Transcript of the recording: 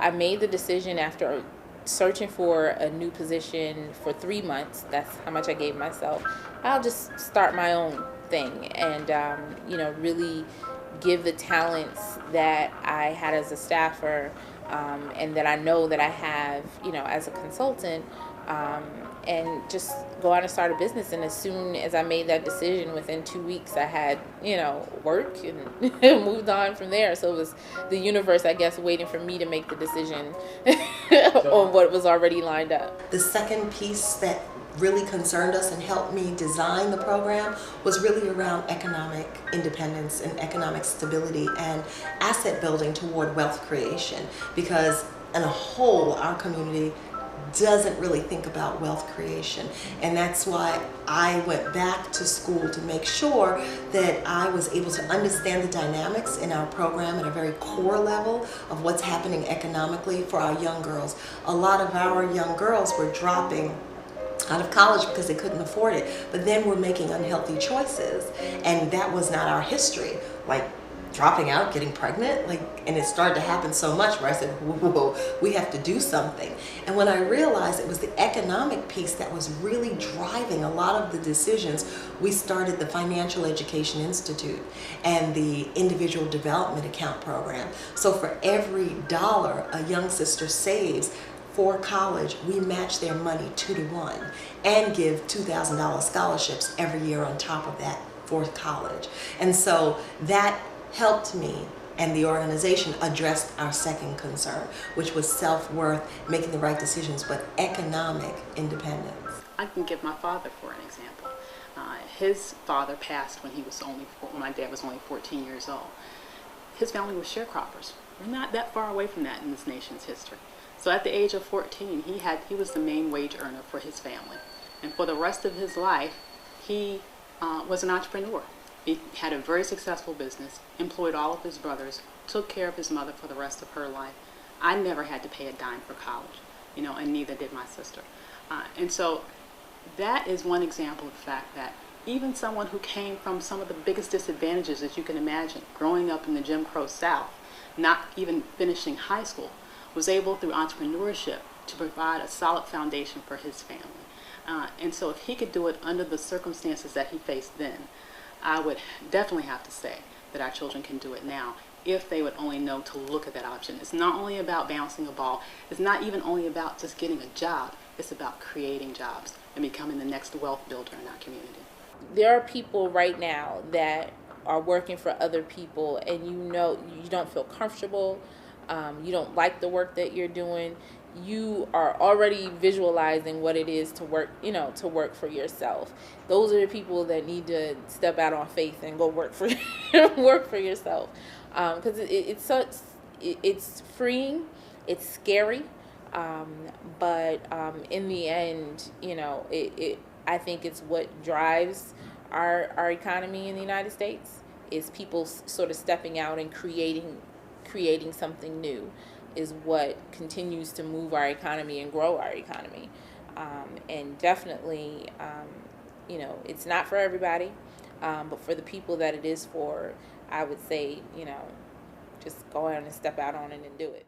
I made the decision after searching for a new position for 3 months. That's how much I gave myself. I'll just start my own thing and, really give the talents that I had as a staffer, and that I know that I have, as a consultant, um, and just go out and start a business. And as soon as I made that decision, within 2 weeks, I had, work and moved on from there. So it was the universe, I guess, waiting for me to make the decision on what was already lined up. The second piece that really concerned us and helped me design the program was really around economic independence and economic stability and asset building toward wealth creation, because in a whole our community doesn't really think about wealth creation. And that's why I went back to school to make sure that I was able to understand the dynamics in our program at a very core level of what's happening economically for our young girls. A lot of our young girls were dropping out of college because they couldn't afford it, but then we're making unhealthy choices, and that was not our history. Like dropping out, getting pregnant, and it started to happen so much where I said, whoa, we have to do something. And when I realized it was the economic piece that was really driving a lot of the decisions, we started the Financial Education Institute and the Individual Development Account Program. So for every dollar a young sister saves for college, we match their money 2-to-1 and give $2,000 scholarships every year on top of that for college. And so that helped me and the organization addressed our second concern, which was self-worth, making the right decisions, but economic independence. I can give my father for an example. His father passed when my dad was only 14 years old. His family was sharecroppers. We're not that far away from that in this nation's history. So at the age of 14, he was the main wage earner for his family. And for the rest of his life, he was an entrepreneur. He had a very successful business, employed all of his brothers, took care of his mother for the rest of her life. I never had to pay a dime for college, and neither did my sister. And so that is one example of the fact that even someone who came from some of the biggest disadvantages that you can imagine, growing up in the Jim Crow South, not even finishing high school, was able through entrepreneurship to provide a solid foundation for his family. And so if he could do it under the circumstances that he faced then, I would definitely have to say that our children can do it now if they would only know to look at that option. It's not only about bouncing a ball. It's not even only about just getting a job. It's about creating jobs and becoming the next wealth builder in our community. There are people right now that are working for other people, and you don't feel comfortable, you don't like the work that you're doing. You are already visualizing what it is to work, to work for yourself. Those are the people that need to step out on faith and go work for work for yourself, because it's freeing, it's scary, but in the end, I think it's what drives our economy in the United States is people sort of stepping out and creating something new is what continues to move our economy and grow our economy. And definitely, it's not for everybody, but for the people that it is for, I would say, just go out and step out on it and do it.